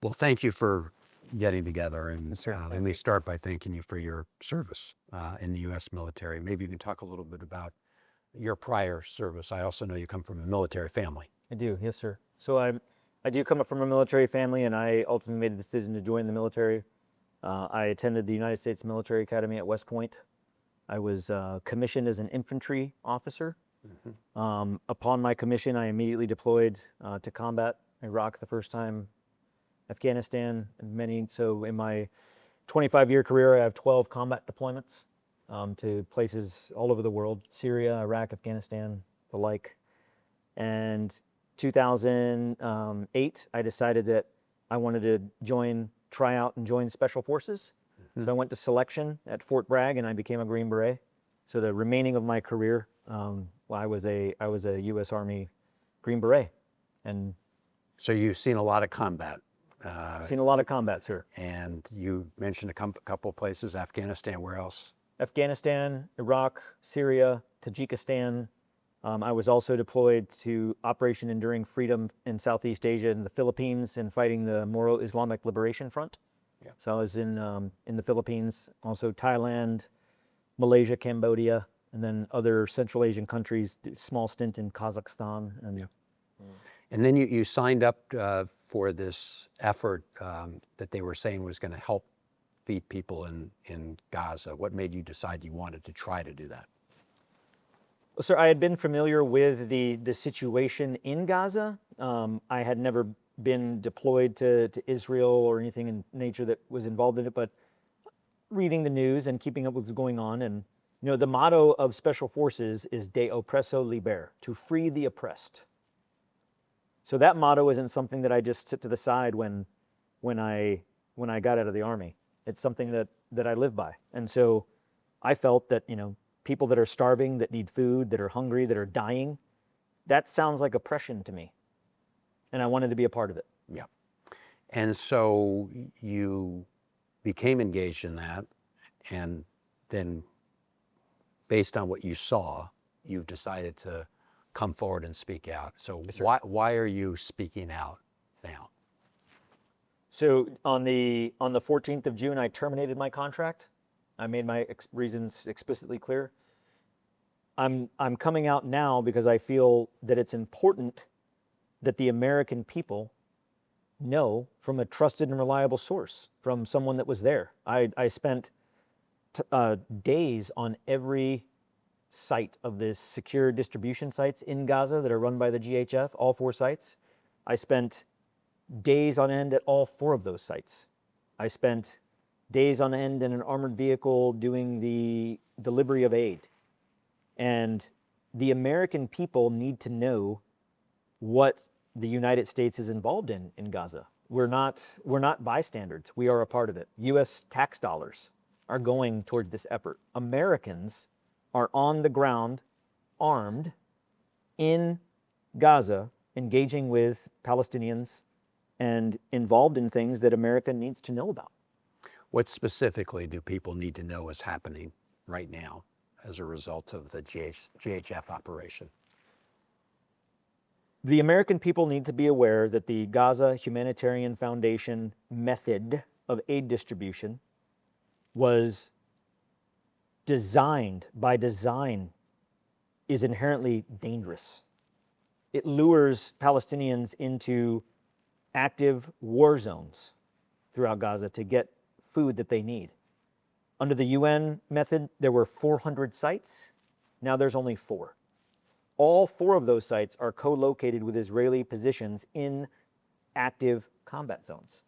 Well, thank you for getting together, and Yes, sir. let me start by thanking you for your service in the U.S. military. Maybe you can talk a little bit about your prior service. I also know you come from a military family. I do, yes, sir. So I do come up from a military family, and I ultimately made the decision to join the military. I attended the United States Military Academy at West Point. I was commissioned as an infantry officer. Upon my commission, I immediately deployed to combat Iraq the first time, Afghanistan, and many. So in my 25-year career, I have 12 combat deployments to places all over the world: Syria, Iraq, Afghanistan, the like. And 2008, I decided that I wanted to try out and join Special Forces. So I went to selection at Fort Bragg, and I became a Green Beret. So the remaining of my career, I was a U.S. Army Green Beret, and So you've seen a lot of combat, seen a lot of combat, sir. and you mentioned a couple places, Afghanistan. Where else? Afghanistan, Iraq, Syria, Tajikistan. I was also deployed to Operation Enduring Freedom in Southeast Asia and the Philippines and fighting the Moro Islamic Liberation Front. Yeah. So I was in the Philippines, also Thailand, Malaysia, Cambodia, and then other Central Asian countries, small stint in Kazakhstan. And Yeah. And then you signed up for this effort that they were saying was going to help feed people in Gaza. What made you decide you wanted to try to do that? Sir, I had been familiar with the situation in Gaza. I had never been deployed to Israel or anything in nature that was involved in it, but reading the news and keeping up with what's going on. And, the motto of Special Forces is De Oppresso Liber, to free the oppressed. So that motto isn't something that I just sit to the side when I got out of the Army. It's something that I live by. And so I felt that, people that are starving, that need food, that are hungry, that are dying, that sounds like oppression to me. And I wanted to be a part of it. Yeah. And so you became engaged in that, and then based on what you saw, you decided to come forward and speak out. So Yes, sir. why are you speaking out now? So on the 14th of June, I terminated my contract. I made my reasons explicitly clear. I'm coming out now because I feel that it's important that the American people know from a trusted and reliable source, from someone that was there. I spent days on every site of the secure distribution sites in Gaza that are run by the GHF, all 4 sites. I spent days on end at all 4 of those sites. I spent days on end in an armored vehicle doing the delivery of aid. And the American people need to know what the United States is involved in Gaza. We're not bystanders. We are a part of it. U.S. tax dollars are going towards this effort. Americans are on the ground, armed, in Gaza, engaging with Palestinians and involved in things that America needs to know about. What specifically do people need to know is happening right now as a result of the GHF operation? The American people need to be aware that the Gaza Humanitarian Foundation method of aid distribution was designed, by design, is inherently dangerous. It lures Palestinians into active war zones throughout Gaza to get food that they need. Under the UN method, there were 400 sites. Now there's only 4. All 4 of those sites are co-located with Israeli positions in active combat zones.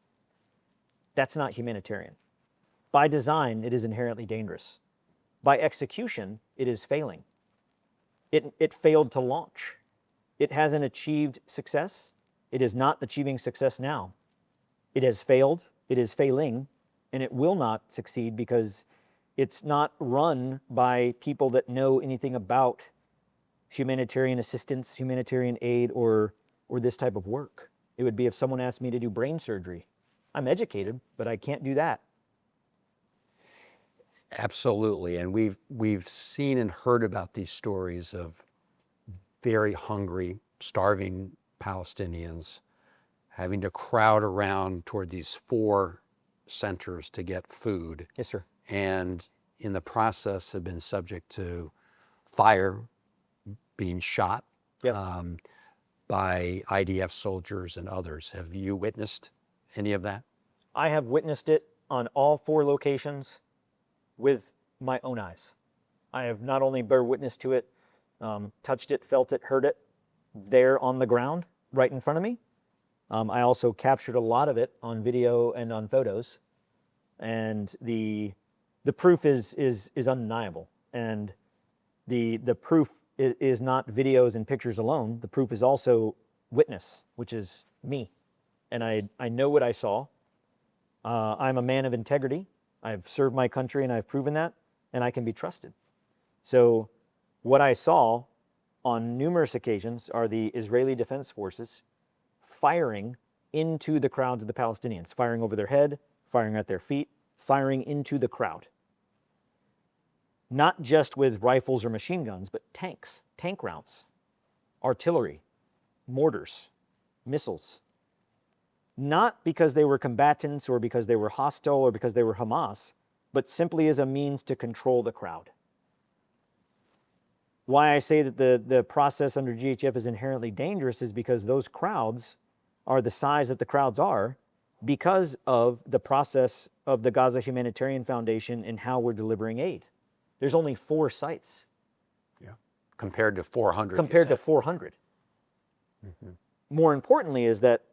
That's not humanitarian. By design, it is inherently dangerous. By execution, it is failing. It failed to launch. It hasn't achieved success. It is not achieving success now. It has failed, it is failing, and it will not succeed because it's not run by people that know anything about humanitarian assistance, humanitarian aid, or this type of work. It would be if someone asked me to do brain surgery. I'm educated, but I can't do that. Absolutely, and we've seen and heard about these stories of very hungry, starving Palestinians having to crowd around toward these 4 centers to get food, Yes, sir. and in the process have been subject to fire, being shot Yes. by IDF soldiers and others. Have you witnessed any of that? I have witnessed it on all 4 locations with my own eyes. I have not only bear witness to it, touched it, felt it, heard it there on the ground right in front of me. I also captured a lot of it on video and on photos, and the proof is undeniable. And the proof is not videos and pictures alone. The proof is also witness, which is me, and I know what I saw. I'm a man of integrity. I've served my country, and I've proven that, and I can be trusted. So what I saw on numerous occasions are the Israeli Defense Forces firing into the crowds of the Palestinians, firing over their head, firing at their feet, firing into the crowd. Not just with rifles or machine guns, but tanks, tank rounds, artillery, mortars, missiles. Not because they were combatants or because they were hostile or because they were Hamas, but simply as a means to control the crowd. Why I say that the process under GHF is inherently dangerous is because those crowds are the size that the crowds are because of the process of the Gaza Humanitarian Foundation and how we're delivering aid. There's only 4 sites. Yeah. Compared to 400. Compared to 400. Mm-hmm. More importantly is that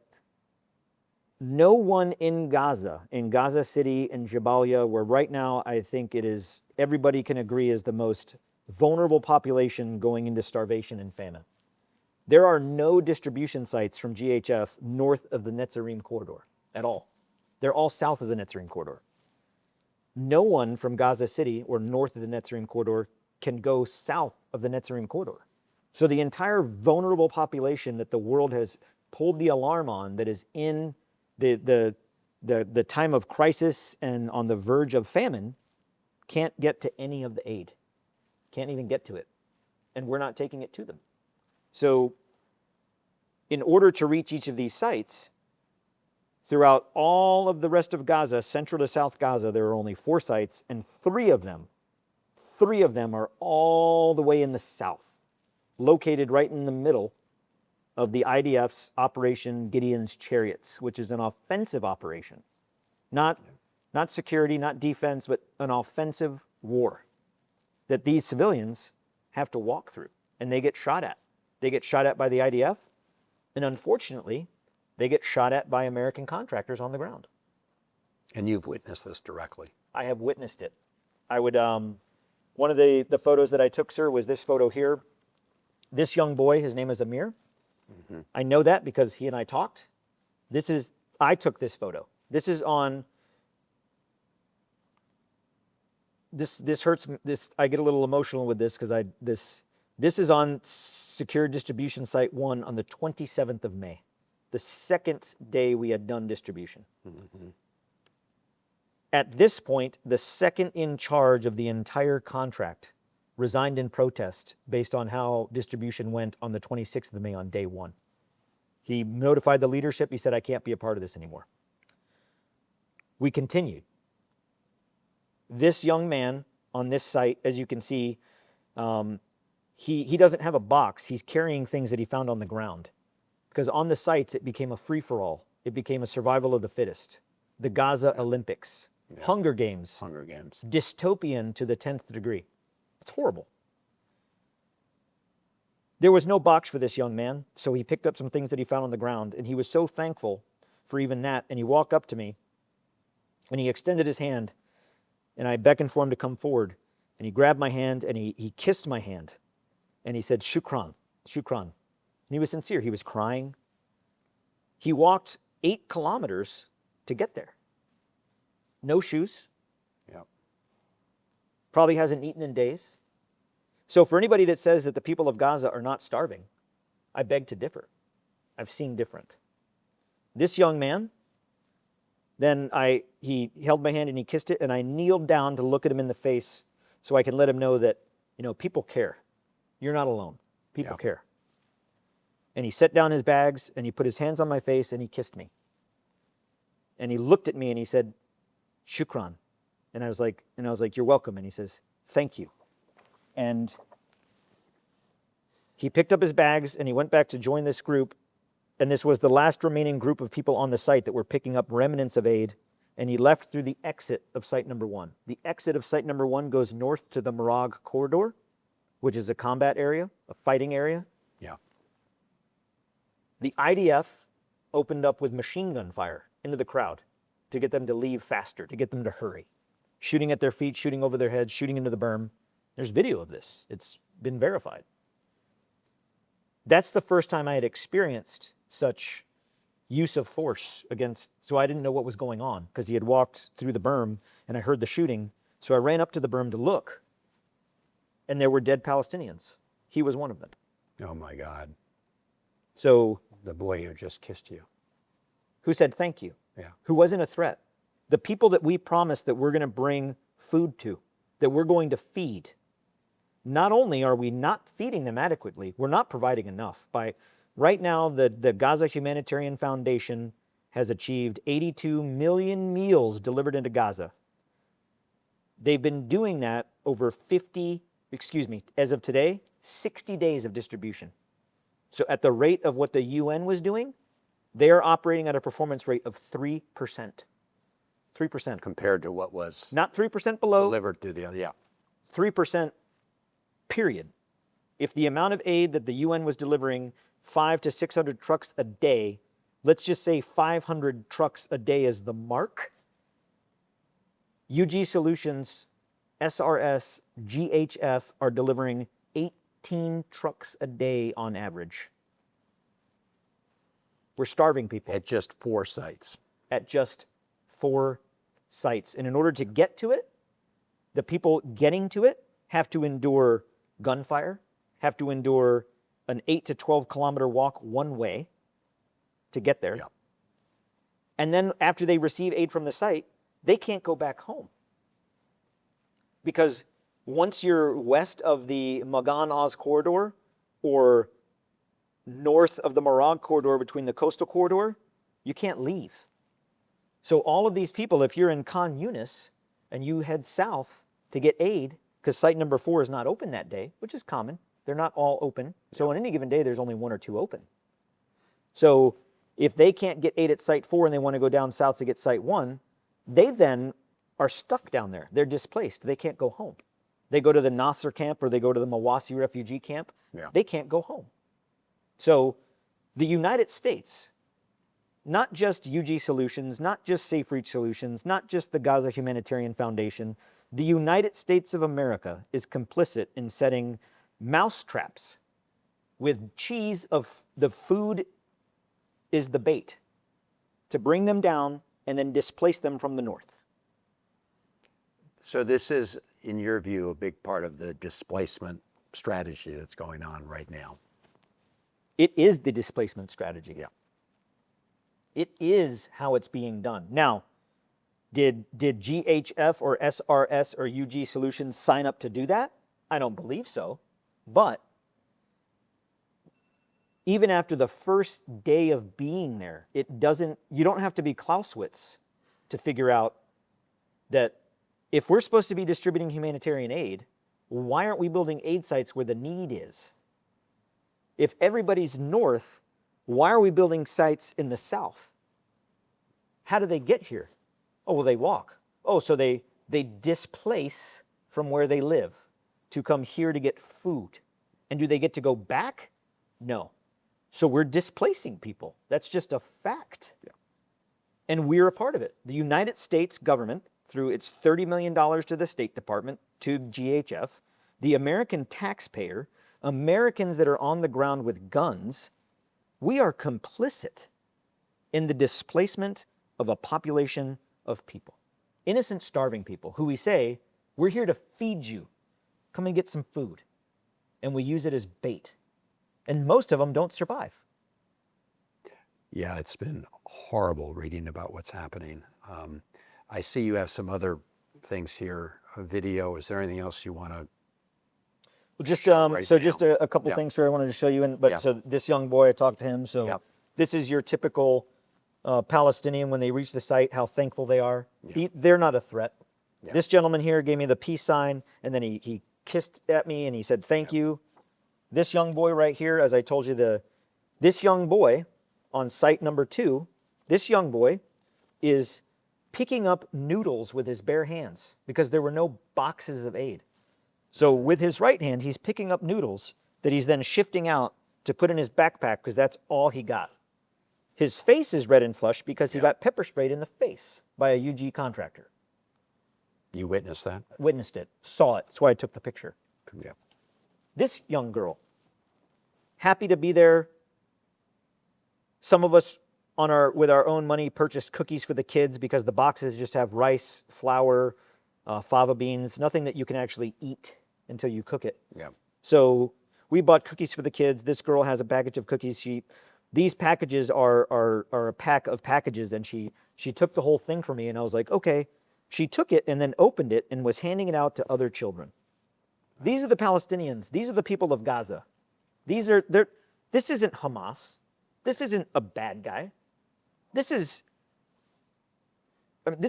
no one in Gaza City, and Jabalia, where right now I think it is, everybody can agree is the most vulnerable population going into starvation and famine. There are no distribution sites from GHF north of the Netzarim corridor at all. They're all south of the Netzarim corridor. No one from Gaza City or north of the Netzarim corridor can go south of the Netzarim corridor. So the entire vulnerable population that the world has pulled the alarm on, that is in the time of crisis and on the verge of famine, can't get to any of the aid. Can't even get to it. And we're not taking it to them. So in order to reach each of these sites, throughout all of the rest of Gaza, central to South Gaza, there are only 4 sites, and 3 of them are all the way in the south, located right in the middle of the IDF's Operation Gideon's Chariots, which is an offensive operation. Not security, not defense, but an offensive war that these civilians have to walk through, and they get shot at. They get shot at by the IDF, and unfortunately, they get shot at by American contractors on the ground. And you've witnessed this directly. I have witnessed it. I would, one of the photos that I took, sir, was this photo here. This young boy, his name is Amir. Mm-hmm. I know that because he and I talked. I took this photo. This is on, this hurts, I get a little emotional with this because this is on Secure Distribution Site 1 on the 27th of May. The second day we had done distribution. Mm-hmm. At this point, the second in charge of the entire contract resigned in protest based on how distribution went on the 26th of May on day 1. He notified the leadership. He said, I can't be a part of this anymore. We continued. This young man on this site, as you can see, he doesn't have a box. He's carrying things that he found on the ground. Because on the sites, it became a free-for-all. It became a survival of the fittest. The Gaza Olympics. Yeah. Hunger Games. Dystopian to the 10th degree. It's horrible. There was no box for this young man, so he picked up some things that he found on the ground, and he was so thankful for even that, and he walked up to me, and he extended his hand, and I beckoned for him to come forward, and he grabbed my hand, and he kissed my hand, and he said, Shukran, Shukran. And he was sincere. He was crying. He walked 8 kilometers to get there. No shoes. Yep. Probably hasn't eaten in days. So for anybody that says that the people of Gaza are not starving, I beg to differ. I've seen different. This young man, then he held my hand and he kissed it, and I kneeled down to look at him in the face so I can let him know that, people care. You're not alone. People care. And he set down his bags and he put his hands on my face and he kissed me. And he looked at me and he said, "Shukran." And I was like, "You're welcome." And he says, "Thank you." And he picked up his bags and he went back to join this group. And this was the last remaining group of people on the site that were picking up remnants of aid. And he left through the exit of site number 1. The exit of site number 1 goes north to the Morag corridor, which is a combat area, a fighting area. Yeah. The IDF opened up with machine gun fire into the crowd to get them to leave faster, to get them to hurry. Shooting at their feet, shooting over their heads, shooting into the berm. There's video of this. It's been verified. That's the first time I had experienced such use of force against, so I didn't know what was going on because he had walked through the berm and I heard the shooting. So I ran up to the berm to look and there were dead Palestinians. He was one of them. Oh my God. So The boy who just kissed you. who said thank you? Yeah. Who wasn't a threat. The people that we promised that we're going to bring food to, that we're going to feed. Not only are we not feeding them adequately, we're not providing enough. Right now, the Gaza Humanitarian Foundation has achieved 82 million meals delivered into Gaza. They've been doing that over as of today, 60 days of distribution. So at the rate of what the UN was doing, they are operating at a performance rate of 3%. 3%. Compared to what was Not 3% below, delivered to the other. Yeah. 3%, period. If the amount of aid that the UN was delivering, 500 to 600 trucks a day, let's just say 500 trucks a day is the mark, UG Solutions, SRS, GHF are delivering 18 trucks a day on average. We're starving people. At just 4 sites. At just 4 sites. And in order to get to it, the people getting to it have to endure gunfire, have to endure an 8 to 12 kilometer walk one way to get there. Yeah. And then after they receive aid from the site, they can't go back home. Because once you're west of the Magan-Oz corridor or north of the Morag corridor between the coastal corridor, you can't leave. So all of these people, if you're in Khan Yunis and you head south to get aid, because site number 4 is not open that day, which is common. They're not all open. So on any given day, there's only 1 or 2 open. So if they can't get aid at site 4 and they want to go down south to get site 1, they then are stuck down there. They're displaced. They can't go home. They go to the Nasser camp or they go to the Mawasi refugee camp. Yeah. They can't go home. So the United States, not just UG Solutions, not just Safe Reach Solutions, not just the Gaza Humanitarian Foundation, the United States of America is complicit in setting mouse traps with cheese of the food is the bait to bring them down and then displace them from the north. So this is, in your view, a big part of the displacement strategy that's going on right now. It is the displacement strategy. Yeah. It is how it's being done. Now, did GHF or SRS or UG Solutions sign up to do that? I don't believe so. But even after the first day of being there, you don't have to be Clausewitz to figure out that if we're supposed to be distributing humanitarian aid, why aren't we building aid sites where the need is? If everybody's north, why are we building sites in the south? How do they get here? Oh, well, they walk. Oh, so they displace from where they live to come here to get food. And do they get to go back? No. So we're displacing people. That's just a fact. Yeah. And we're a part of it. The United States government, through its $30 million to the State Department, to GHF, the American taxpayer, Americans that are on the ground with guns, we are complicit in the displacement of a population of people. Innocent, starving people who we say, we're here to feed you. Come and get some food. And we use it as bait. And most of them don't survive. Yeah, it's been horrible reading about what's happening. I see you have some other things here, a video. Is there anything else you want to? Just right so now. just a couple Yeah. things here I wanted to show you. But Yeah. so this young boy, I talked to him. So Yep. this is your typical Palestinian when they reach the site, how thankful they are. Yeah. They're not a threat. Yeah. This gentleman here gave me the peace sign, and then he kissed at me and he said thank you. This young boy right here, as I told you, this young boy on site number 2, this young boy is picking up noodles with his bare hands because there were no boxes of aid. So with his right hand, he's picking up noodles that he's then shifting out to put in his backpack because that's all he got. His face is red and flushed because he got pepper sprayed in the face by a UG contractor. You witnessed that? Witnessed it, saw it. That's why I took the picture. Yeah. This young girl, happy to be there. Some of us with our own money purchased cookies for the kids because the boxes just have rice, flour, fava beans, nothing that you can actually eat until you cook it. Yeah. So we bought cookies for the kids. This girl has a package of cookies. These packages are a pack of packages, and she took the whole thing for me, and I was like, okay. She took it and then opened it and was handing it out to other children. These are the Palestinians. These are the people of Gaza. This isn't Hamas. This isn't a bad guy. This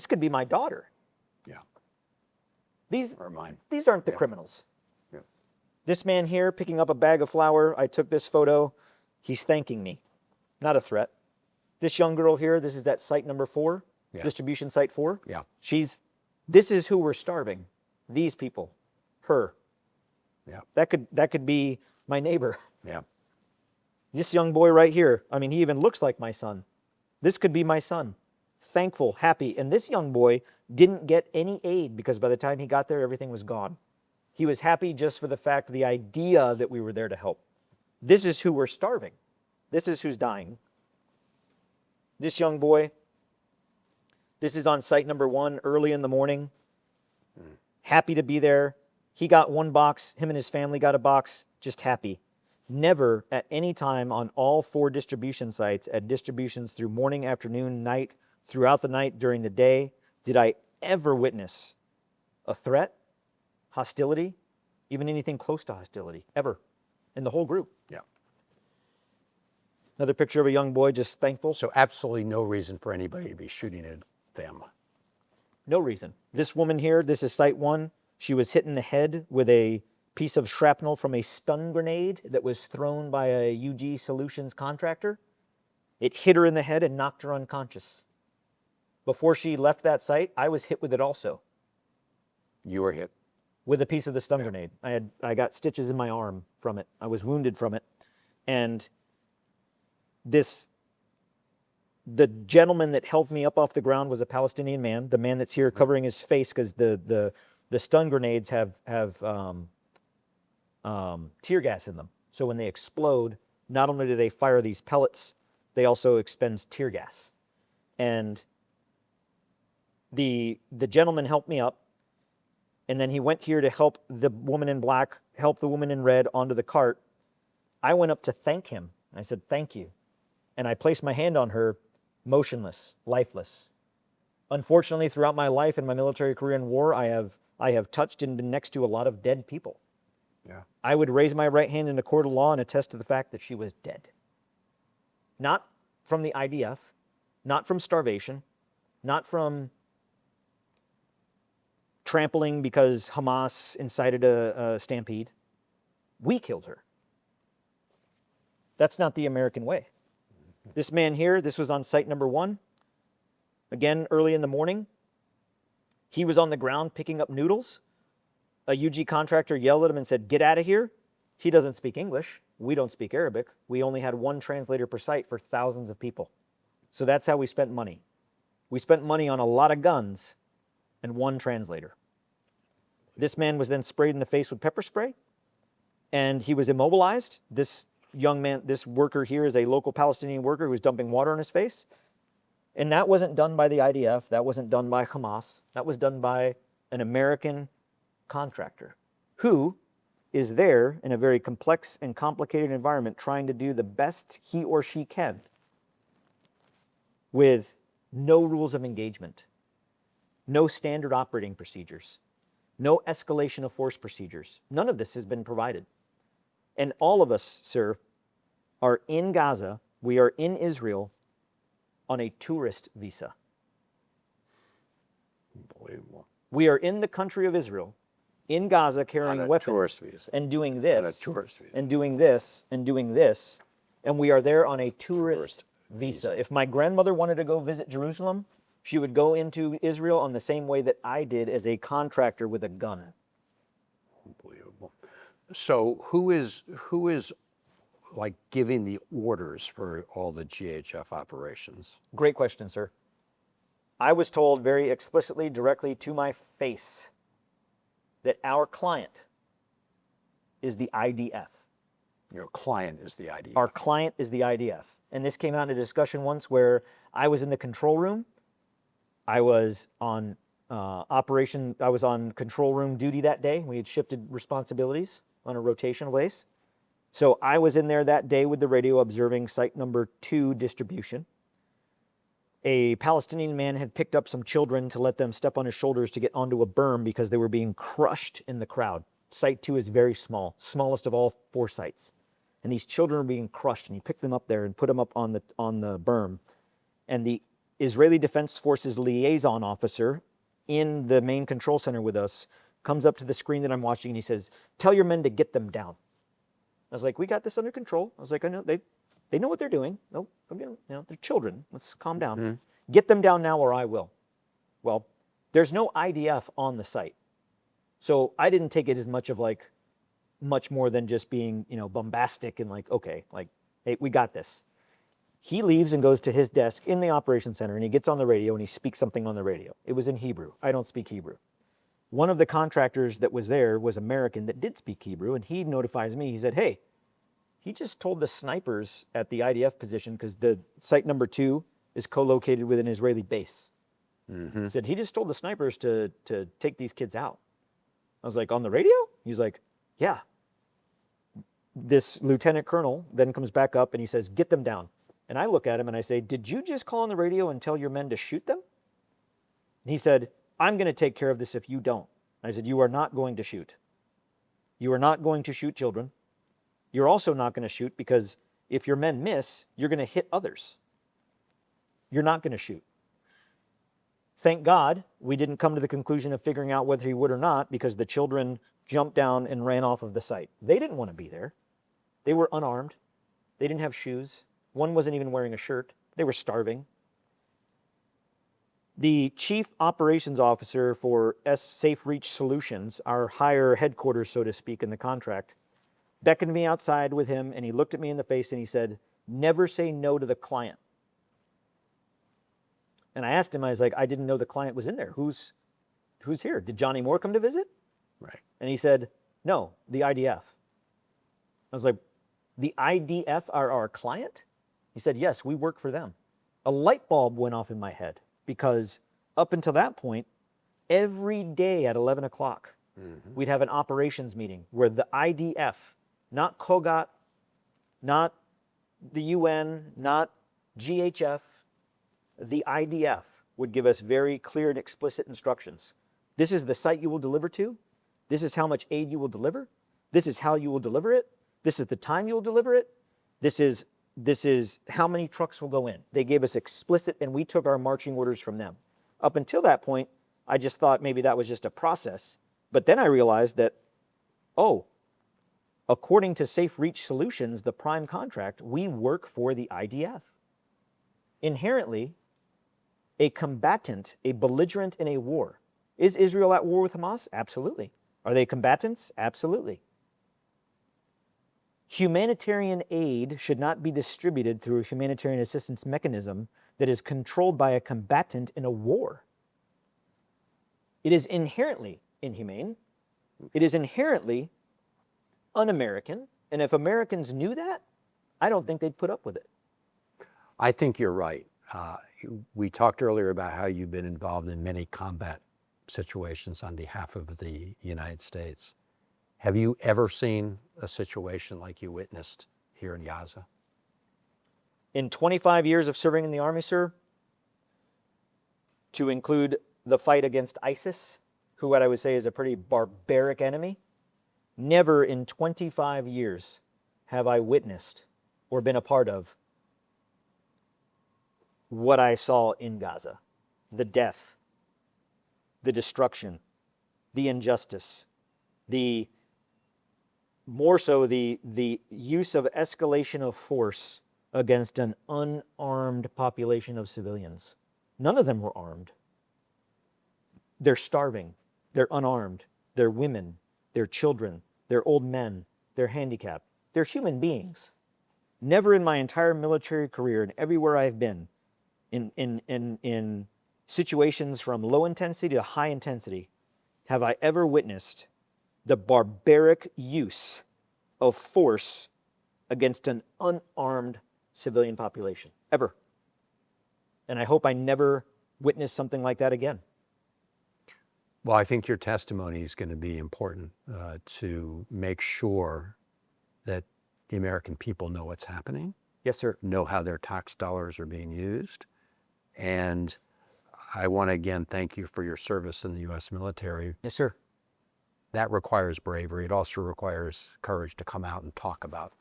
could be my daughter. Yeah. These Or mine. These aren't the criminals. Yeah. This man here picking up a bag of flour, I took this photo. He's thanking me. Not a threat. This young girl here, this is at site number 4, distribution site 4. Yeah. This is who we're starving. These people. Her. Yeah. That could be my neighbor. Yeah. This young boy right here, I mean, he even looks like my son. This could be my son. Thankful, happy. And this young boy didn't get any aid because by the time he got there, everything was gone. He was happy just for the fact, the idea that we were there to help. This is who we're starving. This is who's dying. This young boy, this is on site number 1 early in the morning. Happy to be there. He got one box. Him and his family got a box. Just happy. Never at any time on all 4 distribution sites, at distributions through morning, afternoon, night, throughout the night, during the day, did I ever witness a threat, hostility, even anything close to hostility, ever, in the whole group. Yeah. Another picture of a young boy just thankful. So absolutely no reason for anybody to be shooting at them. No reason. This woman here, this is site 1. She was hit in the head with a piece of shrapnel from a stun grenade that was thrown by a UG Solutions contractor. It hit her in the head and knocked her unconscious. Before she left that site, I was hit with it also. You were hit. With a piece of the stun grenade. I got stitches in my arm from it. I was wounded from it. And the gentleman that helped me up off the ground was a Palestinian man, the man that's here covering his face because the stun grenades have tear gas in them. So when they explode, not only do they fire these pellets, they also expend tear gas. And the gentleman helped me up, and then he went here to help the woman in black, help the woman in red onto the cart. I went up to thank him. I said, thank you. And I placed my hand on her, motionless, lifeless. Unfortunately, throughout my life in my military career in war, I have touched and been next to a lot of dead people. Yeah. I would raise my right hand in a court of law and attest to the fact that she was dead. Not from the IDF, not from starvation, not from trampling because Hamas incited a stampede. We killed her. That's not the American way. This man here, this was on site number 1. Again, early in the morning. He was on the ground picking up noodles. A UG contractor yelled at him and said, get out of here. He doesn't speak English. We don't speak Arabic. We only had 1 translator per site for thousands of people. So that's how we spent money. We spent money on a lot of guns and 1 translator. This man was then sprayed in the face with pepper spray, and he was immobilized. This young man, this worker here is a local Palestinian worker who was dumping water on his face. And that wasn't done by the IDF. That wasn't done by Hamas. That was done by an American contractor who is there in a very complex and complicated environment trying to do the best he or she can with no rules of engagement, no standard operating procedures, no escalation of force procedures. None of this has been provided. And all of us, sir, are in Gaza. We are in Israel on a tourist visa. Unbelievable. We are in the country of Israel, in Gaza, carrying On a weapons tourist visa. and doing this, On a tourist visa. and doing this, and doing this, and we are there on a tourist visa. If my grandmother wanted to go visit Jerusalem, she would go into Israel on the same way that I did as a contractor with a gun. Unbelievable. So who is like giving the orders for all the GHF operations? Great question, sir. I was told very explicitly, directly to my face, that our client is the IDF. Your client is the IDF. Our client is the IDF. And this came out in a discussion once where I was in the control room. I was on I was on control room duty that day. We had shifted responsibilities on a rotation base. So I was in there that day with the radio observing site number 2 distribution. A Palestinian man had picked up some children to let them step on his shoulders to get onto a berm because they were being crushed in the crowd. Site 2 is very small, smallest of all 4 sites. And these children are being crushed, and he picked them up there and put them up on the berm. And the Israeli Defense Forces liaison officer in the main control center with us comes up to the screen that I'm watching, and he says, "Tell your men to get them down." I was like, "We got this under control." I was like, "I know they know what they're doing. No, they're children. Let's calm down. Mm-hmm. Get them down now, or I will." Well, there's no IDF on the site, so I didn't take it as much more than just being, bombastic and like, okay, like, hey, we got this. He leaves and goes to his desk in the operations center, and he gets on the radio and he speaks something on the radio. It was in Hebrew. I don't speak Hebrew. One of the contractors that was there was American that did speak Hebrew, and he notifies me. He said, "Hey, he just told the snipers at the IDF position, because the site number 2 is co-located with an Israeli base." Mm-hmm. He said, "He just told the snipers to take these kids out." I was like, "On the radio?" He's like, "Yeah." This lieutenant colonel then comes back up and he says, "Get them down." And I look at him and I say, "Did you just call on the radio and tell your men to shoot them?" And he said, "I'm going to take care of this if you don't." I said, "You are not going to shoot. You are not going to shoot children. You're also not going to shoot because if your men miss, you're going to hit others. You're not going to shoot." Thank God we didn't come to the conclusion of figuring out whether he would or not, because the children jumped down and ran off of the site. They didn't want to be there. They were unarmed. They didn't have shoes. One wasn't even wearing a shirt. They were starving. The chief operations officer for Safe Reach Solutions, our higher headquarters, so to speak, in the contract, beckoned me outside with him, and he looked at me in the face and he said, "Never say no to the client." And I asked him, I was like, "I didn't know the client was in there. Who's here? Did Johnny Moore come to visit?" Right. And he said, "No, the IDF." I was like, "The IDF are our client?" He said, "Yes, we work for them." A light bulb went off in my head, because up until that point, every day at 11 o'clock, we'd have an operations meeting where the IDF, not COGAT, not the UN, not GHF, the IDF would give us very clear and explicit instructions. This is the site you will deliver to. This is how much aid you will deliver. This is how you will deliver it. This is the time you will deliver it. This is how many trucks will go in. They gave us explicit, and we took our marching orders from them. Up until that point, I just thought maybe that was just a process. But then I realized that, according to Safe Reach Solutions, the prime contract, we work for the IDF. Inherently, a combatant, a belligerent in a war. Is Israel at war with Hamas? Absolutely. Are they combatants? Absolutely. Humanitarian aid should not be distributed through a humanitarian assistance mechanism that is controlled by a combatant in a war. It is inherently inhumane. It is inherently un-American. And if Americans knew that, I don't think they'd put up with it. I think you're right. We talked earlier about how you've been involved in many combat situations on behalf of the United States. Have you ever seen a situation like you witnessed here in Gaza? In 25 years of serving in the Army, sir, to include the fight against ISIS, who what I would say is a pretty barbaric enemy, never in 25 years have I witnessed or been a part of what I saw in Gaza. The death, the destruction, the injustice, more so the use of escalation of force against an unarmed population of civilians. None of them were armed. They're starving. They're unarmed. They're women. They're children. They're old men. They're handicapped. They're human beings. Never in my entire military career and everywhere I've been, in situations from low intensity to high intensity, have I ever witnessed the barbaric use of force against an unarmed civilian population. Ever. And I hope I never witness something like that again. Well, I think your testimony is going to be important to make sure that the American people know what's happening, Yes, sir. know how their tax dollars are being used. And I want to again thank you for your service in the U.S. military. Yes, sir. That requires bravery. It also requires courage to come out and talk about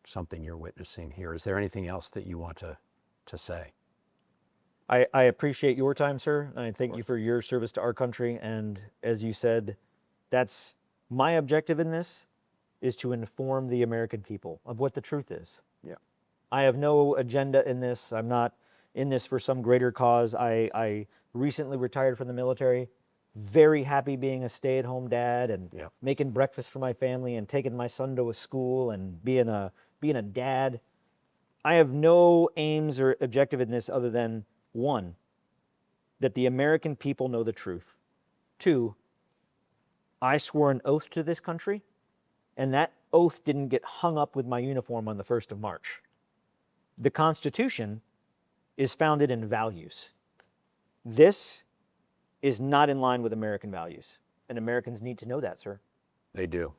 something you're witnessing here. Is there anything else that you want to say? I appreciate your time, sir. I thank you for your service to our country. And as you said, that's my objective in this, is to inform the American people of what the truth is. Yeah. I have no agenda in this. I'm not in this for some greater cause. I recently retired from the military. Very happy being a stay-at-home dad and making breakfast for my family and taking my son to a school and being a dad. I have no aims or objective in this other than, one, that the American people know the truth. Two, I swore an oath to this country, and that oath didn't get hung up with my uniform on the 1st of March. The Constitution is founded in values. This is not in line with American values, and Americans need to know that, sir. They do.